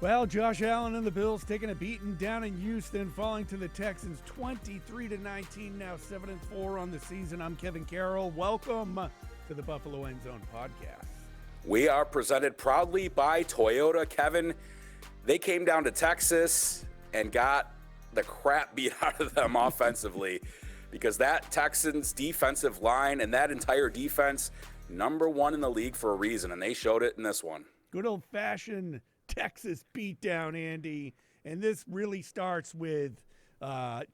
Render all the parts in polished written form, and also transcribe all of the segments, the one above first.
Well, Josh Allen and the Bills taking a beating down in Houston, falling to the Texans 23-19, now 7-4 on the season. I'm Kevin Carroll. Welcome to the Buffalo End Zone podcast. We are presented proudly by Toyota. Kevin, they came down to Texas and got the crap beat out of them offensively because that Texans defensive line and that entire defense, number one in the league for a reason, and they showed it in this one. Good old-fashioned Texas beatdown, Andy, and this really starts with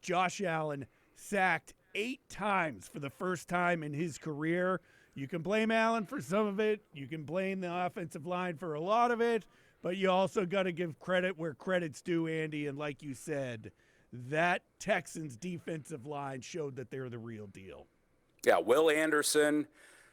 Josh Allen sacked 8 times for the first time in his career. You can blame Allen for some of it. You can blame the offensive line for a lot of it, but you also got to give credit where credit's due, Andy, and like you said, that Texans defensive line showed that they're the real deal. Yeah, Will Anderson,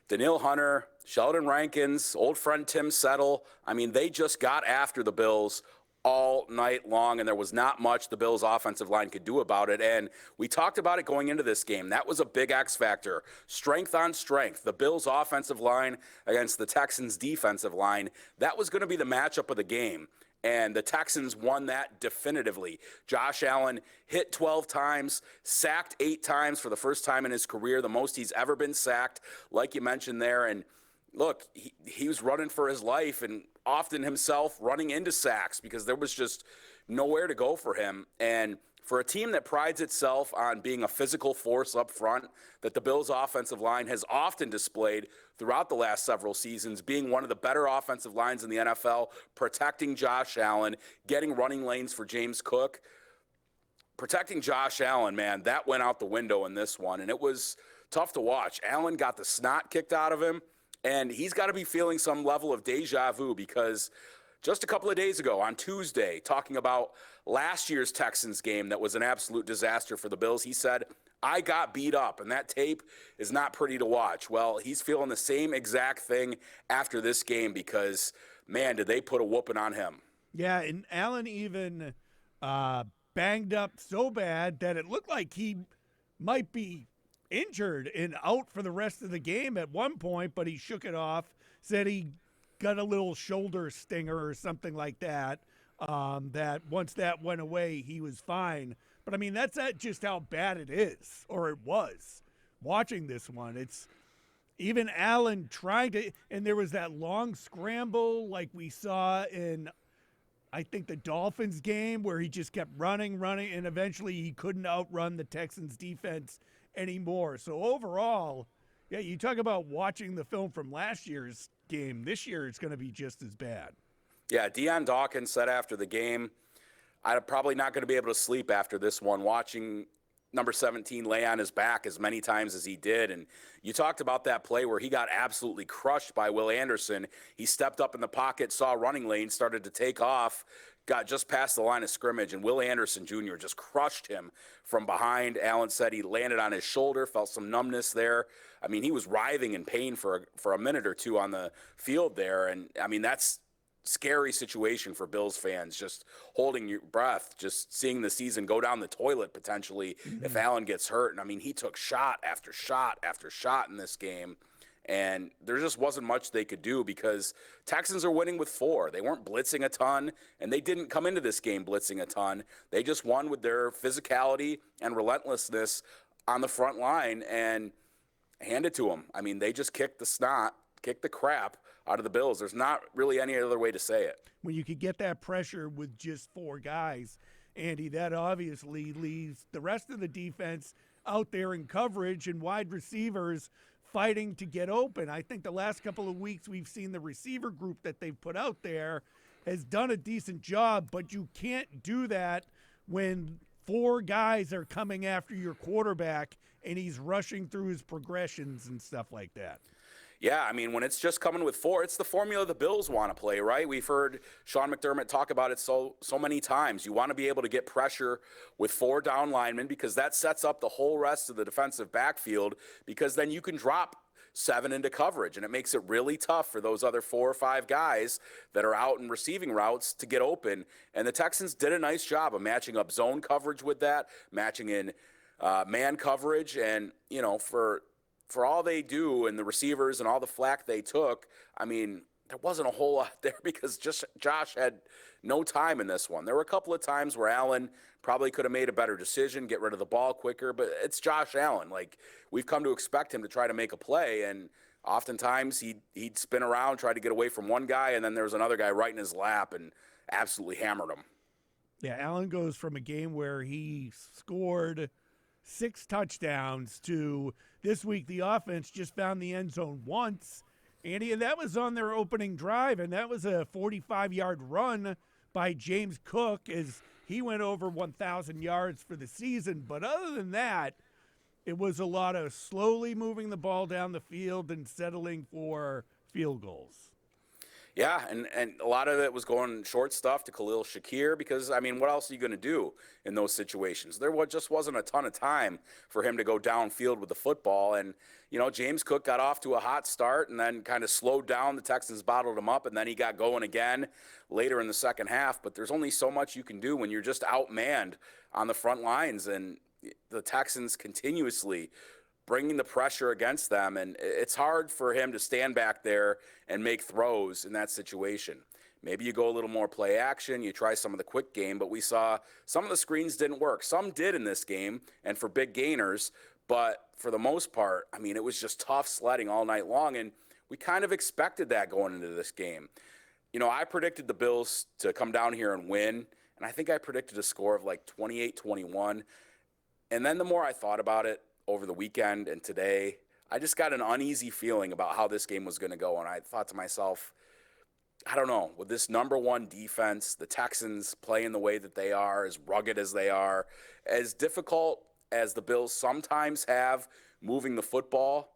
Danielle Hunter, Sheldon Rankins, old friend Tim Settle. I mean, they just got after the Bills all night long, and there was not much the Bills' offensive line could do about it. And we talked about it going into this game. That was a big X factor. Strength on strength. The Bills' offensive line against the Texans' defensive line. That was going to be the matchup of the game. And the Texans won that definitively. Josh Allen hit 12 times, sacked 8 times for the first time in his career, the most he's ever been sacked, like you mentioned there. And look, he was running for his life and often himself running into sacks because there was just nowhere to go for him. And for a team that prides itself on being a physical force up front, that the Bills' offensive line has often displayed throughout the last several seasons, being one of the better offensive lines in the NFL, protecting Josh Allen, getting running lanes for James Cook. Protecting Josh Allen, man, that went out the window in this one, and it was tough to watch. Allen got the snot kicked out of him, and he's got to be feeling some level of deja vu because just a couple of days ago on Tuesday, talking about last year's Texans game that was an absolute disaster for the Bills, he said, I got beat up, and that tape is not pretty to watch. Well, he's feeling the same exact thing after this game because, man, did they put a whooping on him. Yeah, and Allen even banged up so bad that it looked like he might be injured and out for the rest of the game at one point, but he shook it off, said he got a little shoulder stinger or something like that, that once that went away, he was fine. But, I mean, that's not just how bad it is, or it was. Watching this one, it's even Allen trying to – and there was that long scramble like we saw in, I think, the Dolphins game where he just kept running, and eventually he couldn't outrun the Texans defense anymore. So, overall, yeah, you talk about watching the film from last year's game. This year it's going to be just as bad. Yeah, Deion Dawkins said after the game, I'm probably not going to be able to sleep after this one, watching number 17 lay on his back as many times as he did. And you talked about that play where he got absolutely crushed by Will Anderson. He stepped up in the pocket, saw a running lane, started to take off, got just past the line of scrimmage, and Will Anderson Jr. just crushed him from behind. Allen said he landed on his shoulder, felt some numbness there. I mean, he was writhing in pain for a minute or two on the field there. And, I mean, that's scary situation for Bills fans, just holding your breath, just seeing the season go down the toilet potentially if Allen gets hurt. And, I mean, he took shot after shot after shot in this game. And there just wasn't much they could do because Texans are winning with 4. They weren't blitzing a ton, and they didn't come into this game blitzing a ton. They just won with their physicality and relentlessness on the front line and hand it to them. I mean, they just kicked the crap out of the Bills. There's not really any other way to say it. When you could get that pressure with just 4 guys, Andy, that obviously leaves the rest of the defense out there in coverage and wide receivers fighting to get open. I think the last couple of weeks we've seen the receiver group that they've put out there has done a decent job, but you can't do that when 4 guys are coming after your quarterback and he's rushing through his progressions and stuff like that. Yeah, I mean, when it's just coming with 4, it's the formula the Bills want to play, right? We've heard Sean McDermott talk about it so many times. You want to be able to get pressure with 4 down linemen because that sets up the whole rest of the defensive backfield because then you can drop 7 into coverage, and it makes it really tough for those other 4 or 5 guys that are out in receiving routes to get open. And the Texans did a nice job of matching up zone coverage with that, matching in man coverage, and, you know, for all they do and the receivers and all the flack they took, I mean, there wasn't a whole lot there because just Josh had no time in this one. There were a couple of times where Allen probably could have made a better decision, get rid of the ball quicker, but it's Josh Allen. Like, we've come to expect him to try to make a play, and oftentimes he'd spin around, try to get away from one guy, and then there was another guy right in his lap and absolutely hammered him. Yeah, Allen goes from a game where he scored 6 touchdowns to this week the offense just found the end zone once. Andy, and that was on their opening drive, and that was a 45-yard run by James Cook as he went over 1,000 yards for the season. But other than that, it was a lot of slowly moving the ball down the field and settling for field goals. Yeah, and a lot of it was going short stuff to Khalil Shakir because, I mean, what else are you going to do in those situations? There just wasn't a ton of time for him to go downfield with the football. And, you know, James Cook got off to a hot start and then kind of slowed down. The Texans bottled him up, and then he got going again later in the second half. But there's only so much you can do when you're just outmanned on the front lines. And the Texans continuously bringing the pressure against them, and it's hard for him to stand back there and make throws in that situation. Maybe you go a little more play action, you try some of the quick game, but we saw some of the screens didn't work. Some did in this game, and for big gainers, but for the most part, I mean, it was just tough sledding all night long, and we kind of expected that going into this game. You know, I predicted the Bills to come down here and win, and I think I predicted a score of like 28-21, and then the more I thought about it, over the weekend and today, I just got an uneasy feeling about how this game was going to go. And I thought to myself, I don't know, with this number one defense, the Texans playing the way that they are, as rugged as they are, as difficult as the Bills sometimes have moving the football,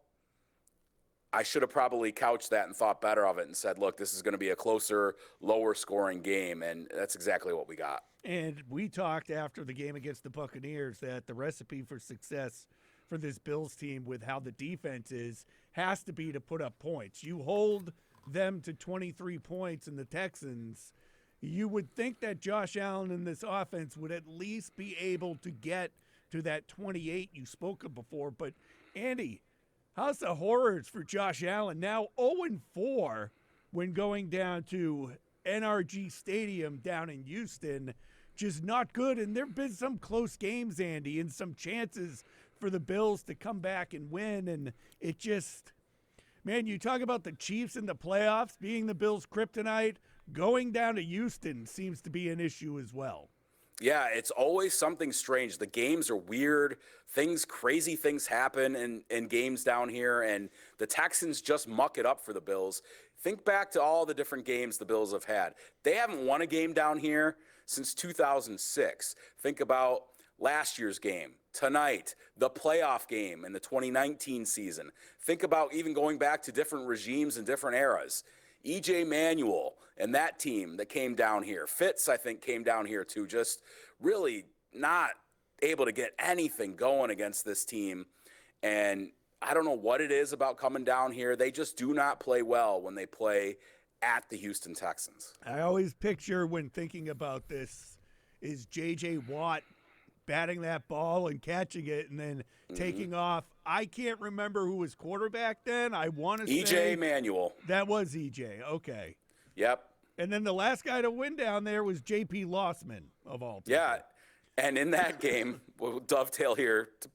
I should have probably couched that and thought better of it and said, look, this is going to be a closer, lower scoring game. And that's exactly what we got. And we talked after the game against the Buccaneers that the recipe for success for this Bills team with how the defense is has to be to put up points. You hold them to 23 points in the Texans, you would think that Josh Allen and this offense would at least be able to get to that 28 you spoke of before. But, Andy, how's the horrors for Josh Allen? Now 0-4 when going down to NRG Stadium down in Houston. Just not good. And there have been some close games, Andy, and some chances for the Bills to come back and win. And it just, man, you talk about the Chiefs in the playoffs being the Bills' kryptonite. Going down to Houston seems to be an issue as well. Yeah, it's always something strange. The games are weird. Crazy things happen in games down here, and the Texans just muck it up for the Bills. Think back to all the different games the Bills have had. They haven't won a game down here since 2006. Think about last year's game, tonight, the playoff game in the 2019 season. Think about even going back to different regimes and different eras. E.J. Manuel and that team that came down here. Fitz, I think, came down here too, just really not able to get anything going against this team. And I don't know what it is about coming down here. They just do not play well when they play at the Houston Texans. I always picture when thinking about this is J.J. Watt batting that ball and catching it and then taking off. I can't remember who was quarterback then. I want to say E.J. Manuel. That was E.J. Okay. Yep. And then the last guy to win down there was J.P. Lossman, of all people. Yeah, and in that game, we'll dovetail here to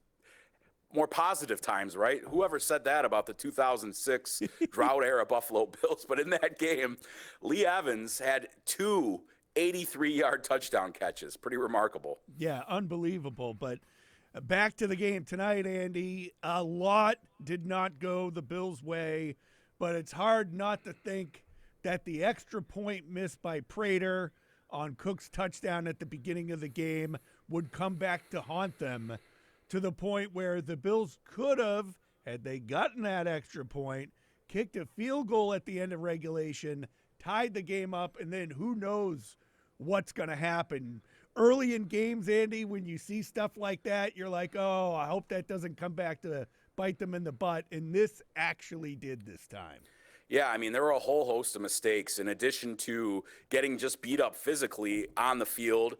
more positive times, right? Whoever said that about the 2006 drought-era Buffalo Bills, but in that game, Lee Evans had 2 83-yard touchdown catches. Pretty remarkable. Yeah, unbelievable. But back to the game tonight, Andy. A lot did not go the Bills' way, but it's hard not to think that the extra point missed by Prater on Cook's touchdown at the beginning of the game would come back to haunt them to the point where the Bills could have, had they gotten that extra point, kicked a field goal at the end of regulation, tied the game up, and then who knows what's going to happen. Early in games, Andy, when you see stuff like that, you're like, oh, I hope that doesn't come back to bite them in the butt. And this actually did this time. Yeah, I mean, there were a whole host of mistakes in addition to getting just beat up physically on the field.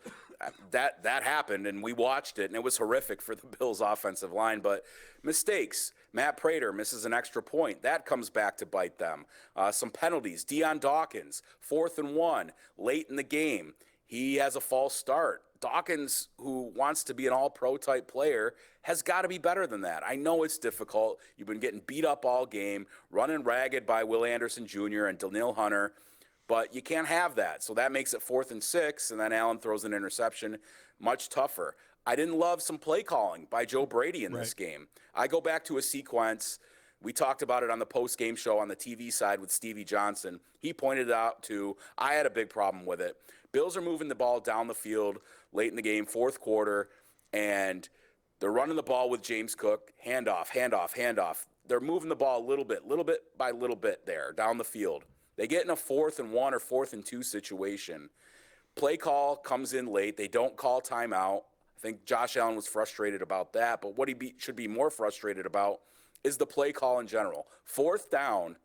that happened, and we watched it, and it was horrific for the Bills' offensive line. But mistakes. Matt Prater misses an extra point. That comes back to bite them. Some penalties. Deion Dawkins, 4th and 1, late in the game. He has a false start. Dawkins, who wants to be an all-pro type player, has got to be better than that. I know it's difficult. You've been getting beat up all game, running ragged by Will Anderson Jr. and Daniil Hunter, but you can't have that. So that makes it 4th and 6, and then Allen throws an interception. Much tougher. I didn't love some play calling by Joe Brady in this game. I go back to a sequence. We talked about it on the post-game show on the TV side with Stevie Johnson. He pointed it out to, I had a big problem with it. Bills are moving the ball down the field late in the game, 4th quarter, and they're running the ball with James Cook, handoff, handoff, handoff. They're moving the ball a little bit by little bit there down the field. They get in a 4th and 1 or 4th and 2 situation. Play call comes in late. They don't call timeout. I think Josh Allen was frustrated about that, but what he should be more frustrated about is the play call in general. 4th down,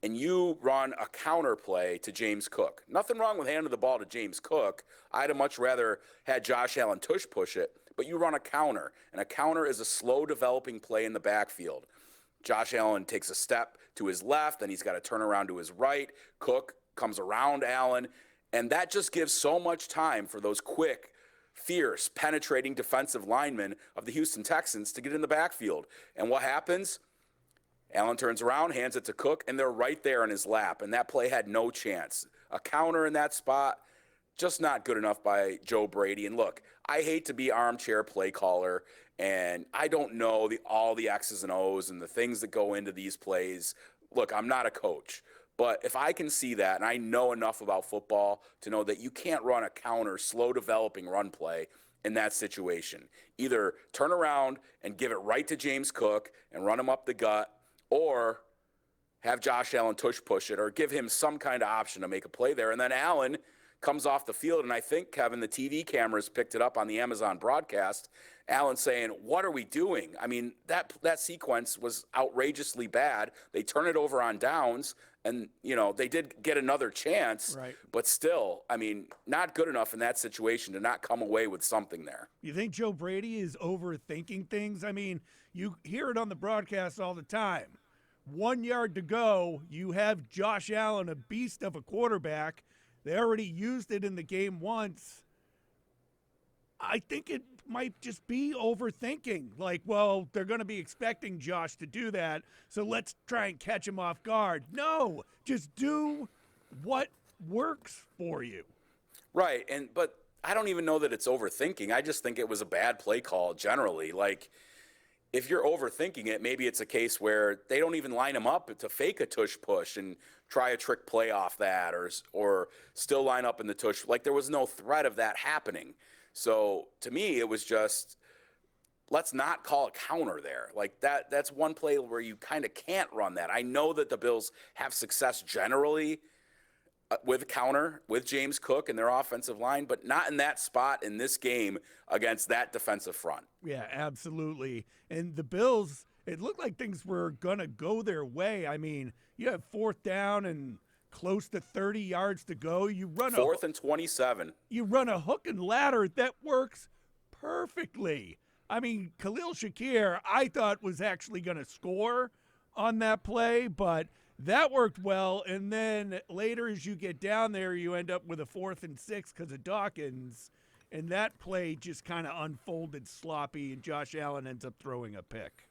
and you run a counter play to James Cook. Nothing wrong with handing the ball to James Cook. I'd have much rather had Josh Allen tush push it, but you run a counter, and a counter is a slow developing play in the backfield. Josh Allen takes a step to his left, then he's got to turn around to his right. Cook comes around Allen, and that just gives so much time for those quick, fierce, penetrating defensive linemen of the Houston Texans to get in the backfield. And what happens? Allen turns around, hands it to Cook, and they're right there in his lap, and that play had no chance. A counter in that spot, just not good enough by Joe Brady. And look, I hate to be armchair play caller, and I don't know all the X's and O's and the things that go into these plays. Look, I'm not a coach. But if I can see that, and I know enough about football to know that you can't run a counter, slow developing run play in that situation. Either turn around and give it right to James Cook and run him up the gut, or have Josh Allen tush push it, or give him some kind of option to make a play there. And then Allen comes off the field, and I think, Kevin, the TV cameras picked it up on the Amazon broadcast. Allen saying, "What are we doing?" I mean, that sequence was outrageously bad. They turn it over on downs, and, they did get another chance. Right. But still, I mean, not good enough in that situation to not come away with something there. You think Joe Brady is overthinking things? I mean, you hear it on the broadcast all the time. 1 yard to go, you have Josh Allen, a beast of a quarterback. They already used it in the game once. I think it might just be overthinking. Like, well, they're going to be expecting Josh to do that, so let's try and catch him off guard. No, just do what works for you. Right, but I don't even know that it's overthinking. I just think it was a bad play call generally. Like, if you're overthinking it, maybe it's a case where they don't even line him up to fake a tush push and try a trick play off that, or still line up in the tush. Like, there was no threat of that happening. So to me, it was just, let's not call a counter there. Like, that's one play where you kind of can't run that. I know that the Bills have success generally with counter, with James Cook and their offensive line, but not in that spot in this game against that defensive front. Yeah, absolutely. And the Bills, it looked like things were going to go their way. I mean, you have 4th down and close to 30 yards to go. You run 4th and 27. You run a hook and ladder that works perfectly. I mean, Khalil Shakir, I thought was actually going to score on that play, but that worked well. And then later, as you get down there, you end up with a 4th and 6 because of Dawkins. And that play just kind of unfolded sloppy, and Josh Allen ends up throwing a pick.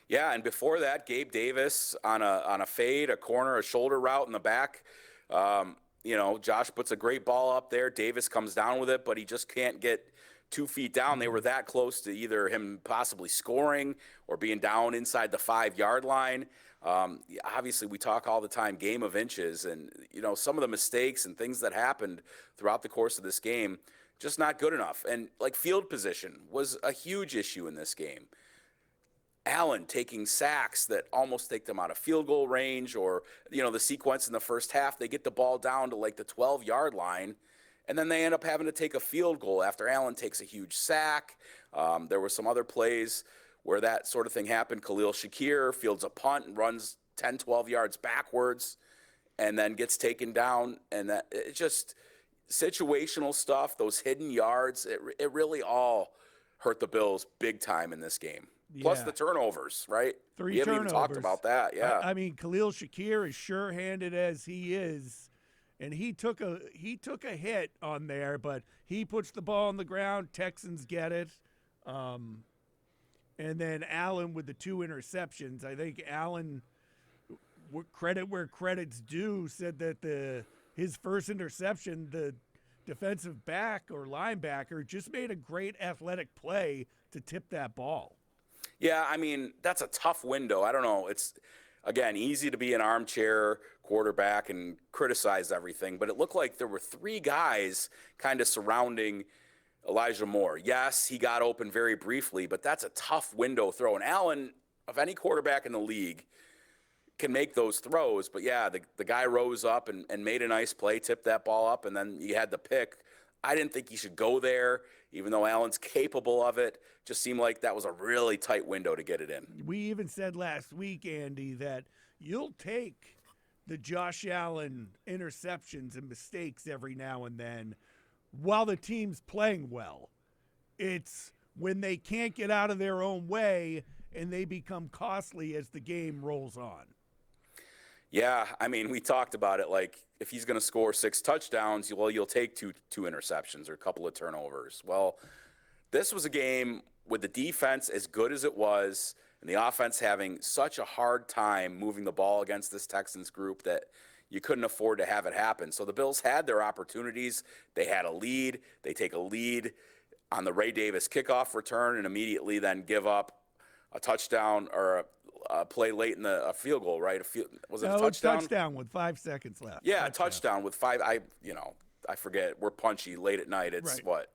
Yeah, and before that, Gabe Davis on a fade, a corner, a shoulder route in the back. Josh puts a great ball up there. Davis comes down with it, but he just can't get 2 feet down. They were that close to either him possibly scoring or being down inside the 5-yard line. Obviously, we talk all the time, game of inches, and, some of the mistakes and things that happened throughout the course of this game, just not good enough. And, field position was a huge issue in this game. Allen taking sacks that almost take them out of field goal range, or, the sequence in the first half, they get the ball down to the 12-yard line, and then they end up having to take a field goal after Allen takes a huge sack. There were some other plays where that sort of thing happened. Khalil Shakir fields a punt and runs 10, 12 yards backwards and then gets taken down. And that it just situational stuff, those hidden yards, it really all hurt the Bills big time in this game. Plus the turnovers, right? Three we haven't turnovers. even talked about that. Yeah. I mean, Khalil Shakir, as sure-handed as he is, and he took a hit on there, but he puts the ball on the ground. Texans get it. And then Allen with the 2 interceptions. I think Allen, credit where credit's due, said that his first interception, the defensive back or linebacker just made a great athletic play to tip that ball. Yeah, I mean, that's a tough window. I don't know. It's, again, easy to be an armchair quarterback and criticize everything, but it looked like there were 3 guys kind of surrounding Elijah Moore. Yes, he got open very briefly, but that's a tough window throw. And Allen, of any quarterback in the league, can make those throws. But, yeah, the guy rose up and made a nice play, tipped that ball up, and then you had the pick. I didn't think he should go there, even though Allen's capable of it. Just seemed like that was a really tight window to get it in. We even said last week, Andy, that you'll take the Josh Allen interceptions and mistakes every now and then while the team's playing well. It's when they can't get out of their own way and they become costly as the game rolls on. Yeah, I mean, we talked about it. Like, if he's going to score 6 touchdowns, well, you'll take two interceptions or a couple of turnovers. Well, this was a game with the defense as good as it was and the offense having such a hard time moving the ball against this Texans group that you couldn't afford to have it happen. So the Bills had their opportunities. They had a lead. They take a lead on the Ray Davis kickoff return and immediately then give up a touchdown or a play late in a field goal, right? Was it a touchdown? Touchdown with 5 seconds left. Yeah, a touchdown with 5. I forget. We're punchy late at night. It's right. What?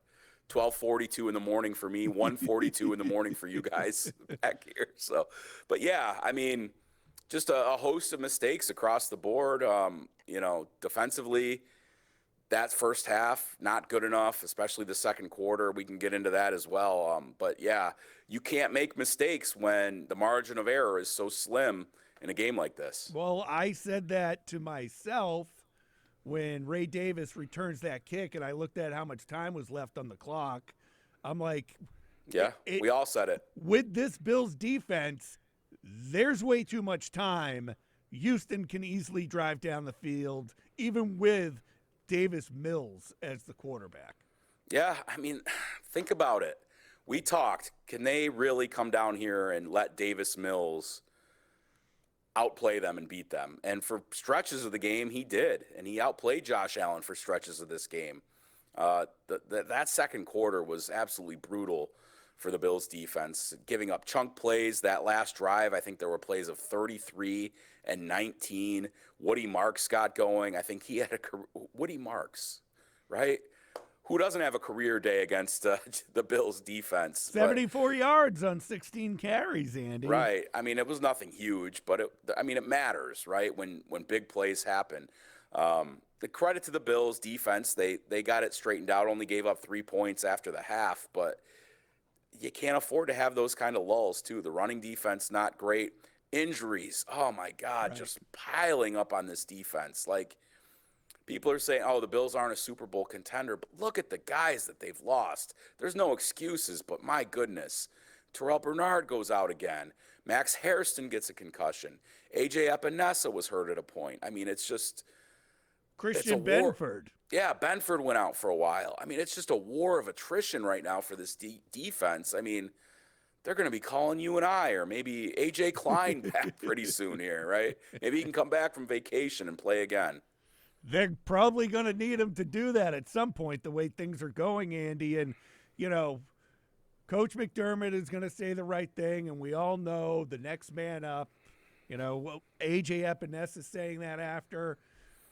12:42 in the morning for me, 1:42 in the morning for you guys back here. So, but yeah, I mean, just a host of mistakes across the board. Defensively, that first half, not good enough, especially the second quarter. We can get into that as well. But yeah, you can't make mistakes when the margin of error is so slim in a game like this. Well, I said that to myself when Ray Davis returns that kick, and I looked at how much time was left on the clock. I'm like, yeah, we all said it. With this Bills defense, there's way too much time. Houston can easily drive down the field, even with Davis Mills as the quarterback. Yeah, I mean, think about it. We talked, can they really come down here and let Davis Mills outplay them and beat them? And for stretches of the game, he did. And he outplayed Josh Allen for stretches of this game. That second quarter was absolutely brutal for the Bills defense, giving up chunk plays. That last drive, I think there were plays of 33 and 19. Woody Marks got going. I think he had Woody Marks, right? Who doesn't have a career day against the Bills defense? 74 yards on 16 carries, Andy. Right. I mean, it was nothing huge, but it matters, right? When big plays happen. The credit to the Bills defense, they got it straightened out, only gave up 3 points after the half, but you can't afford to have those kind of lulls too. The running defense, not great. Injuries, oh my God, right. Just piling up on this defense. Like, people are saying, oh, the Bills aren't a Super Bowl contender, but look at the guys that they've lost. There's no excuses, but my goodness. Terrel Bernard goes out again. Max Hairston gets a concussion. A.J. Epinesa was hurt at a point. I mean, it's just Christian Benford. Yeah, Benford went out for a while. I mean, it's just a war of attrition right now for this defense. I mean, they're going to be calling you and I, or maybe A.J. Klein back pretty soon here, right? Maybe he can come back from vacation and play again. They're probably going to need him to do that at some point, the way things are going, Andy. And, Coach McDermott is going to say the right thing, and we all know the next man up. A.J. Epinesa is saying that after.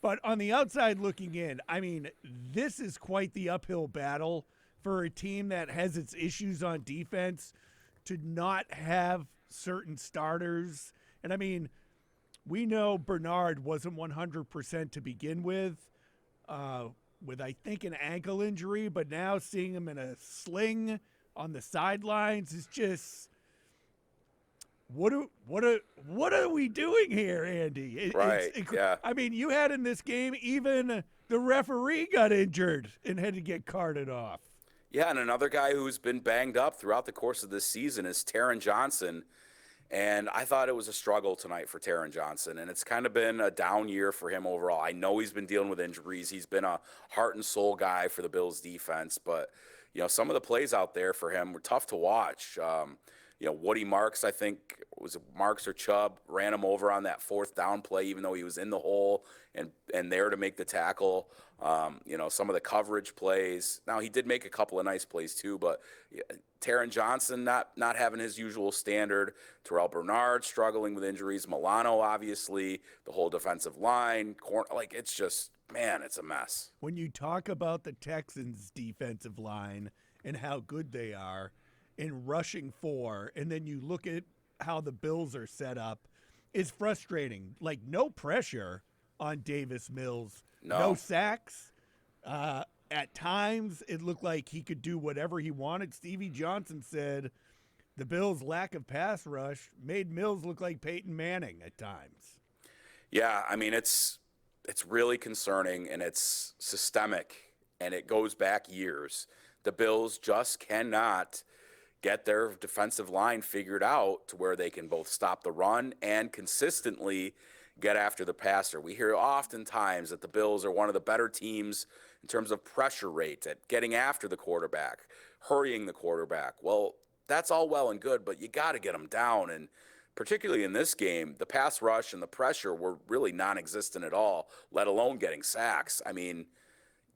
But on the outside looking in, I mean, this is quite the uphill battle for a team that has its issues on defense to not have certain starters. And, I mean, we know Bernard wasn't 100% to begin with I think, an ankle injury. But now seeing him in a sling on the sidelines is just what are we doing here, Andy? Right, yeah. I mean, you had in this game even the referee got injured and had to get carted off. Yeah, and another guy who's been banged up throughout the course of this season is Taron Johnson. And I thought it was a struggle tonight for Taron Johnson, and it's kind of been a down year for him overall. I know he's been dealing with injuries. He's been a heart and soul guy for the Bills defense, but some of the plays out there for him were tough to watch. Woody Marks, I think, was it Marks or Chubb, ran him over on that fourth down play, even though he was in the hole and there to make the tackle. Some of the coverage plays. Now, he did make a couple of nice plays too, but Taron Johnson not having his usual standard. Terrel Bernard struggling with injuries. Milano, obviously, the whole defensive line. It's just, man, it's a mess. When you talk about the Texans' defensive line and how good they are in rushing for, and then you look at how the Bills are set up, it's frustrating. Like, no pressure on Davis Mills. No sacks. At times, it looked like he could do whatever he wanted. Stevie Johnson said the Bills' lack of pass rush made Mills look like Peyton Manning at times. Yeah, I mean, it's really concerning, and it's systemic, and it goes back years. The Bills just cannot get their defensive line figured out to where they can both stop the run and consistently get after the passer. We hear oftentimes that the Bills are one of the better teams in terms of pressure rate at getting after the quarterback, hurrying the quarterback. Well, that's all well and good, but you got to get them down. And particularly in this game, the pass rush and the pressure were really non-existent at all, let alone getting sacks. I mean,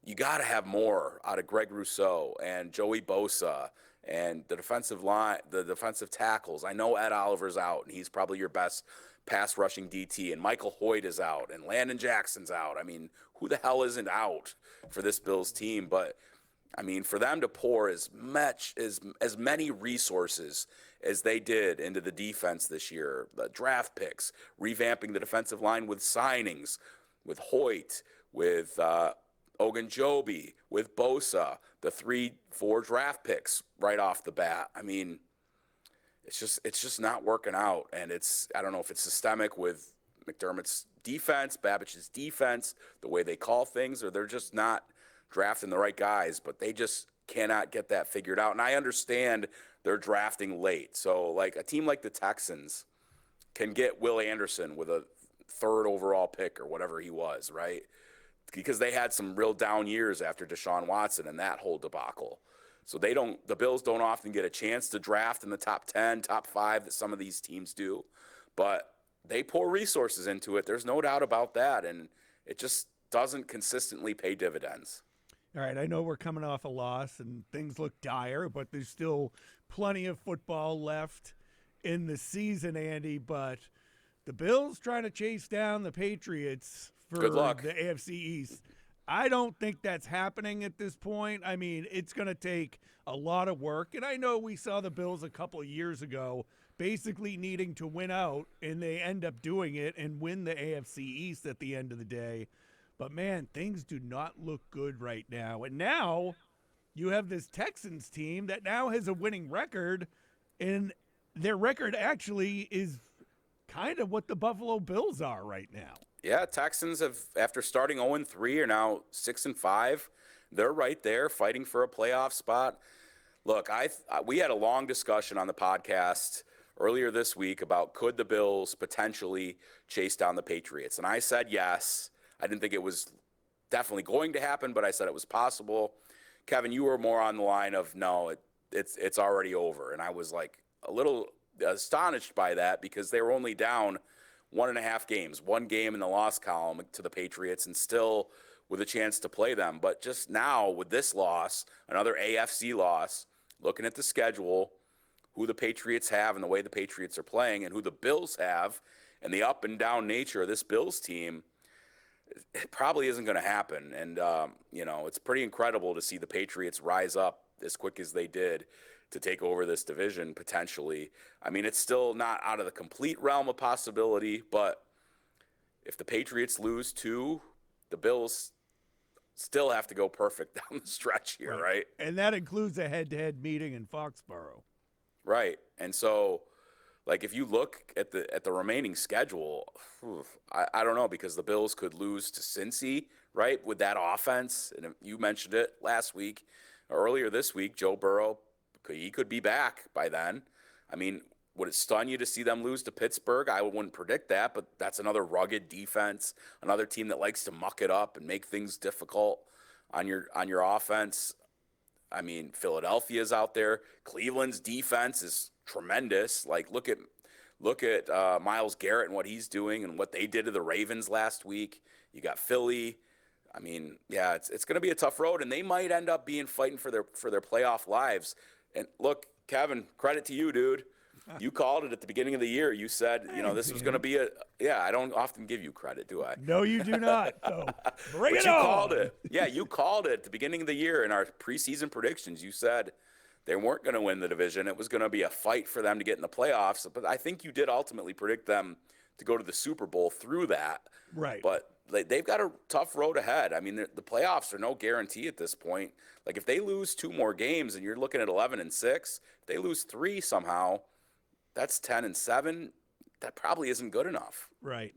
you got to have more out of Greg Rousseau and Joey Bosa and the defensive line, the defensive tackles. I know Ed Oliver's out, and he's probably your best pass rushing DT, and Michael Hoyt is out, and Landon Jackson's out. I mean, who the hell isn't out for this Bills team? But I mean, for them to pour as many resources as they did into the defense this year, the draft picks, revamping the defensive line with signings, with Hoyt, with Ogunjobi, with Bosa, the 3-4 draft picks right off the bat. I mean, it's just not working out, and I don't know if it's systemic with McDermott's defense, Babbich's defense, the way they call things, or they're just not drafting the right guys, but they just cannot get that figured out. And I understand they're drafting late. So like a team like the Texans can get Will Anderson with a third overall pick or whatever he was, right? Because they had some real down years after Deshaun Watson and that whole debacle. So the Bills don't often get a chance to draft in the top 10, top 5 that some of these teams do, but they pour resources into it. There's no doubt about that, and it just doesn't consistently pay dividends. All right, I know we're coming off a loss and things look dire, but there's still plenty of football left in the season, Andy, but the Bills trying to chase down the Patriots for Good luck. The AFC East. I don't think that's happening at this point. I mean, it's going to take a lot of work. And I know we saw the Bills a couple of years ago basically needing to win out, and they end up doing it and win the AFC East at the end of the day. But, man, things do not look good right now. And now you have this Texans team that now has a winning record, and their record actually is kind of what the Buffalo Bills are right now. Yeah, Texans have, after starting 0-3, are now 6-5. They're right there fighting for a playoff spot. Look, we had a long discussion on the podcast earlier this week about could the Bills potentially chase down the Patriots, and I said yes. I didn't think it was definitely going to happen, but I said it was possible. Kevin, you were more on the line of no, it's already over, and I was like a little astonished by that because they were only down 1.5 games, one game in the loss column to the Patriots, and still with a chance to play them. But just now with this loss, another AFC loss, looking at the schedule, who the Patriots have and the way the Patriots are playing, and who the Bills have, and the up and down nature of this Bills team, it probably isn't going to happen. And, it's pretty incredible to see the Patriots rise up as quick as they did to take over this division potentially. I mean, it's still not out of the complete realm of possibility, but if the Patriots lose 2, the Bills still have to go perfect down the stretch here, right? And that includes a head-to-head meeting in Foxborough. Right. And so, Like if you look at the remaining schedule, I don't know, because the Bills could lose to Cincy, right, with that offense. And you mentioned it last week, earlier this week. Joe Burrow, he could be back by then. I mean, would it stun you to see them lose to Pittsburgh? I wouldn't predict that, but that's another rugged defense, another team that likes to muck it up and make things difficult on your offense. I mean, Philadelphia's out there. Cleveland's defense is tremendous. Like, look at Myles Garrett and what he's doing and what they did to the Ravens last week. You got Philly. I mean, yeah, it's going to be a tough road, and they might end up fighting for their playoff lives. And look, Kevin, credit to you, dude. You called it at the beginning of the year. You said, this was going to be I don't often give you credit, do I? No, you do not. So bring but it you on. called it. Yeah, you called it at the beginning of the year in our preseason predictions. You said they weren't going to win the division. It was going to be a fight for them to get in the playoffs. But I think you did ultimately predict them to go to the Super Bowl through that. Right. But they've got a tough road ahead. I mean, the playoffs are no guarantee at this point. Like if they lose 2 more games and you're looking at 11-6, if they lose 3 somehow, that's 10-7. That probably isn't good enough. Right.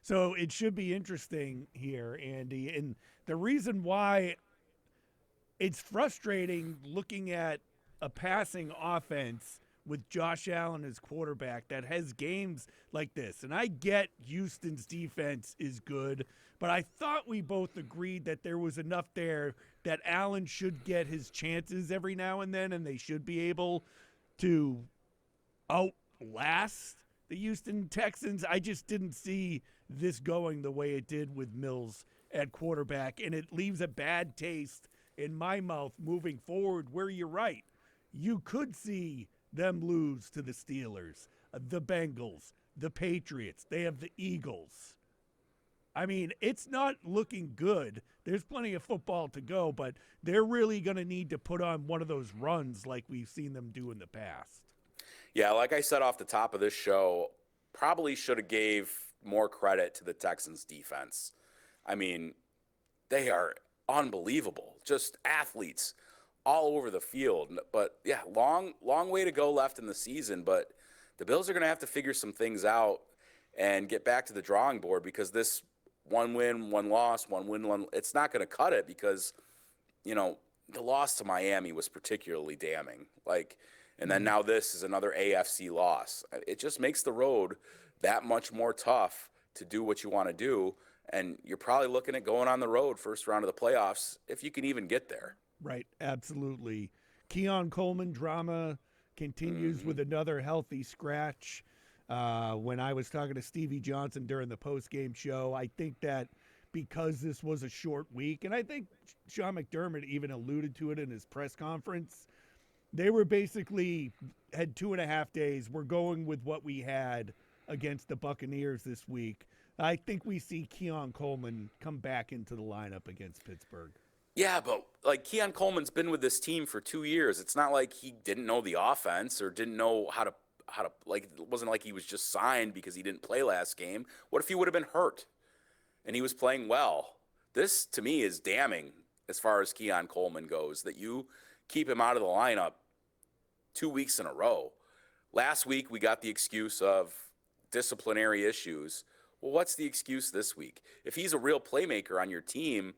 So it should be interesting here, Andy. And the reason why it's frustrating looking at a passing offense with Josh Allen as quarterback that has games like this. And I get Houston's defense is good, but I thought we both agreed that there was enough there that Allen should get his chances every now and then, and they should be able to outlast the Houston Texans. I just didn't see this going the way it did with Mills at quarterback, and it leaves a bad taste in my mouth moving forward, where you're right. You could see them lose to the Steelers, the Bengals, the Patriots. They have the Eagles. I mean, it's not looking good. There's plenty of football to go, but they're really going to need to put on one of those runs like we've seen them do in the past. Yeah, like I said off the top of this show, probably should have gave more credit to the Texans defense. I mean, they are unbelievable, just athletes all over the field. But yeah, long way to go left in the season, but the Bills are going to have to figure some things out and get back to the drawing board, because this 1 win, 1 loss, 1 win, it's not going to cut it, because, the loss to Miami was particularly damning. And then now this is another AFC loss. It just makes the road that much more tough to do what you want to do. And you're probably looking at going on the road first round of the playoffs, if you can even get there. Right, absolutely. Keon Coleman drama continues with another healthy scratch. When I was talking to Stevie Johnson during the postgame show, I think that because this was a short week, and I think Sean McDermott even alluded to it in his press conference, they were basically had 2.5 days. We're going with what we had against the Buccaneers this week. I think we see Keon Coleman come back into the lineup against Pittsburgh. Yeah, but Keon Coleman's been with this team for 2 years. It's not like he didn't know the offense or didn't know how to it wasn't like he was just signed because he didn't play last game. What if he would have been hurt and he was playing well? This to me is damning as far as Keon Coleman goes, that you keep him out of the lineup 2 weeks in a row. Last week, we got the excuse of disciplinary issues. Well, what's the excuse this week? If he's a real playmaker on your team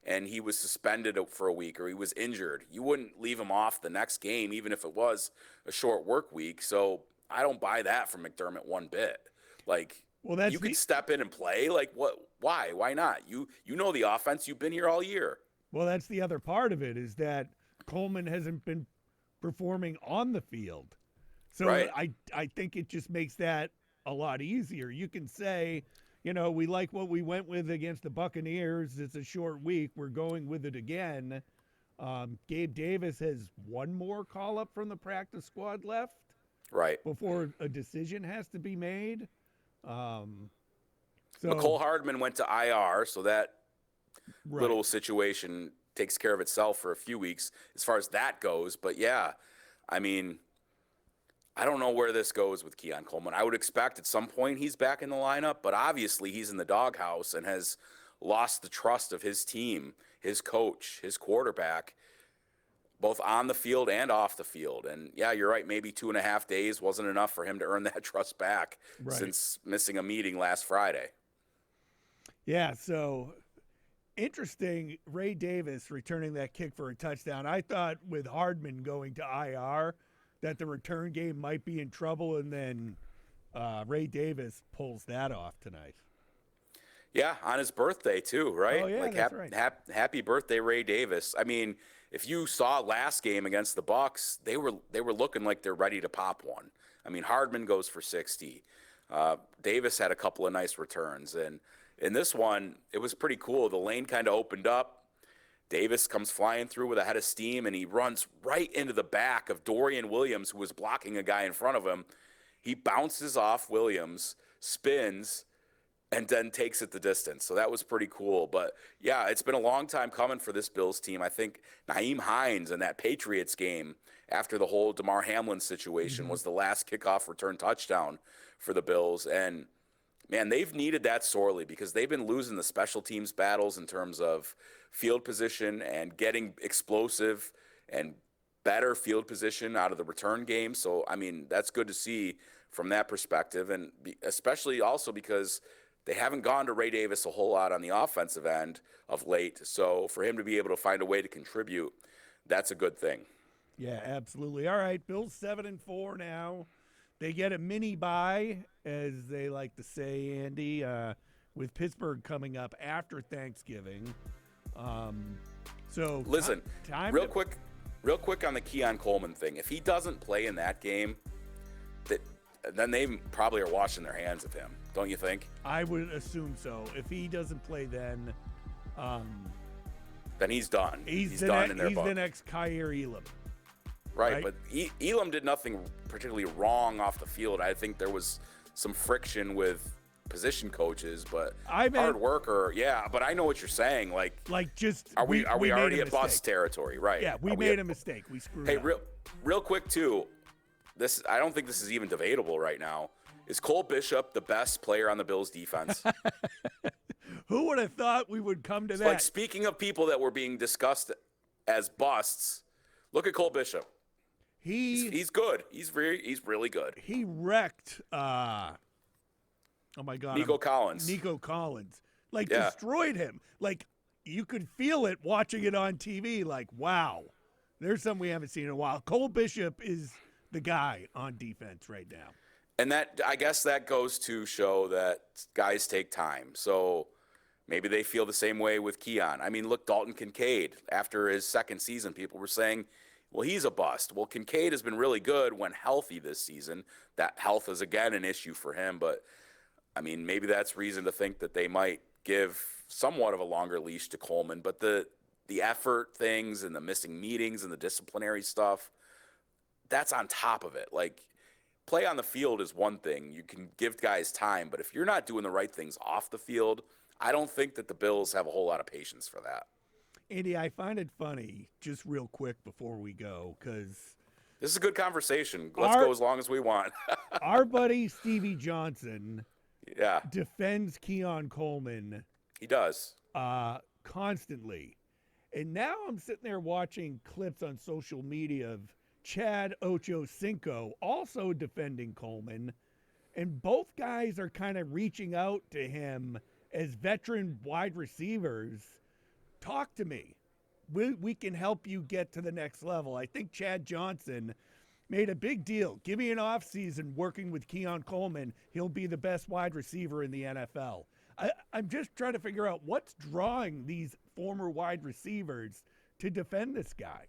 and he was suspended for a week or he was injured, you wouldn't leave him off the next game, even if it was a short work week. So I don't buy that from McDermott one bit. You can step in and play. What? Why? Why not? You know the offense. You've been here all year. Well, that's the other part of it, is that Coleman hasn't been performing on the field. So right. I think it just makes that a lot easier. You can say, we like what we went with against the Buccaneers. It's a short week. We're going with it again. Gabe Davis has one more call-up from the practice squad left. Right. Before a decision has to be made. McCole Hardman went to IR, so that little situation takes care of itself for a few weeks as far as that goes. But yeah, I mean, I don't know where this goes with Keon Coleman. I would expect at some point he's back in the lineup, but obviously he's in the doghouse and has lost the trust of his team, his coach, his quarterback. both on the field and off the field. And yeah, you're right. Maybe 2.5 days wasn't enough for him to earn that trust back since missing a meeting last Friday. Yeah, so interesting. Ray Davis returning that kick for a touchdown. I thought with Hardman going to IR that the return game might be in trouble, and then Ray Davis pulls that off tonight. Yeah, on his birthday too, right? Oh yeah, like that's right. Happy birthday, Ray Davis. I mean, if you saw last game against the Bucks, they were looking like they're ready to pop one. I mean, Hardman goes for 60. Davis had a couple of nice returns, and in this one, it was pretty cool. The lane kind of opened up. Davis comes flying through with a head of steam, and he runs right into the back of Dorian Williams, who was blocking a guy in front of him. He bounces off Williams, spins, and then takes it the distance. So that was pretty cool. But, yeah, it's been a long time coming for this Bills team. I think Nyheim Hines in that Patriots game after the whole Damar Hamlin situation was the last kickoff return touchdown for the Bills. And, man, they've needed that sorely because they've been losing the special teams battles in terms of field position and getting explosive and better field position out of the return game. So, I mean, that's good to see from that perspective, and especially also because they haven't gone to Ray Davis a whole lot on the offensive end of late. So for him to be able to find a way to contribute, that's a good thing. Yeah, absolutely. All right, Bills 7-4 now. They get a mini bye, as they like to say, Andy, with Pittsburgh coming up after Thanksgiving. So listen, real quick on the Keon Coleman thing. If he doesn't play in that game, then they probably are washing their hands of him. Don't you think? I would assume so. If he doesn't play, then he's done. He's done in their book. He's the next Kaiir Elam. Right, but Elam did nothing particularly wrong off the field. I think there was some friction with position coaches, but hard worker. Yeah, but I know what you're saying. Like just are we already at bust bust territory? Right. Yeah, we made a mistake. We screwed up. Hey, real quick too. I don't think this is even debatable right now. Is Cole Bishop the best player on the Bills defense? Who would have thought we would come to that? Like, speaking of people that were being discussed as busts, look at Cole Bishop. He's good. He's really good. He wrecked oh my God. Nico Collins. Destroyed him. Like, you could feel it watching it on TV. Like, wow, there's something we haven't seen in a while. Cole Bishop is the guy on defense right now. And I guess that goes to show that guys take time. So maybe they feel the same way with Keon. I mean, look, Dalton Kincaid, after his second season, people were saying, well, he's a bust. Well, Kincaid has been really good when healthy this season. That health is, again, an issue for him. But, I mean, maybe that's reason to think that they might give somewhat of a longer leash to Coleman. But the effort things and the missing meetings and the disciplinary stuff, that's on top of it. Like, play on the field is one thing. You can give guys time. But if you're not doing the right things off the field, I don't think that the Bills have a whole lot of patience for that. Andy, I find it funny, just real quick before we go, because this is a good conversation. Let's go as long as we want. Our buddy Stevie Johnson yeah, defends Keon Coleman. He does. Constantly. And now I'm sitting there watching clips on social media of Chad Ochocinco also defending Coleman. And both guys are kind of reaching out to him as veteran wide receivers. Talk to me. We can help you get to the next level. I think Chad Johnson made a big deal. Give me an offseason working with Keon Coleman. He'll be the best wide receiver in the NFL. I'm just trying to figure out what's drawing these former wide receivers to defend this guy.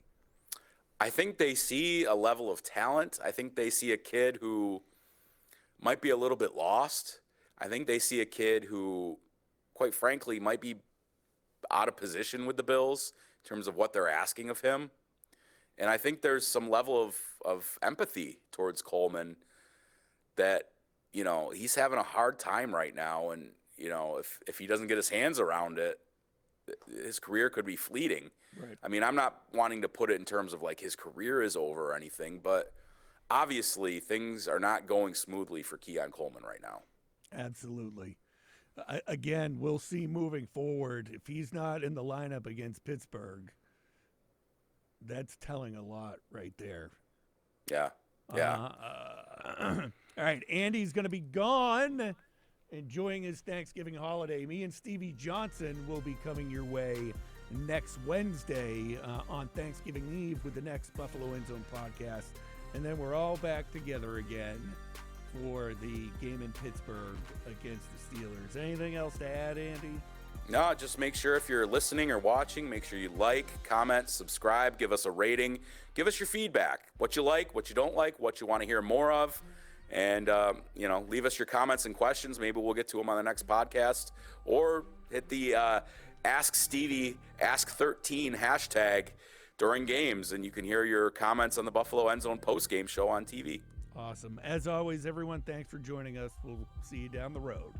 I think they see a level of talent. I think they see a kid who might be a little bit lost. I think they see a kid who, quite frankly, might be out of position with the Bills in terms of what they're asking of him. And I think there's some level of empathy towards Coleman that, you know, he's having a hard time right now. And, you know, if he doesn't get his hands around it, his career could be fleeting. Right. I mean, I'm not wanting to put it in terms of like his career is over or anything, but obviously things are not going smoothly for Keon Coleman right now. Absolutely. Again, we'll see moving forward. If he's not in the lineup against Pittsburgh, That's telling a lot right there. Yeah. Yeah. All right, Andy's going to be gone, enjoying his Thanksgiving holiday. Me and Stevie Johnson will be coming your way next Wednesday on Thanksgiving Eve with the next Buffalo End Zone podcast. And then we're all back together again for the game in Pittsburgh against the Steelers. Anything else to add, Andy? No, just make sure if you're listening or watching, make sure you like, comment, subscribe, give us a rating, give us your feedback, what you like, what you don't like, what you want to hear more of, and, leave us your comments and questions. Maybe we'll get to them on the next podcast, or hit the Ask Stevie, Ask 13 hashtag during games, and you can hear your comments on the Buffalo End Zone post-game show on TV. Awesome. As always, everyone, thanks for joining us. We'll see you down the road.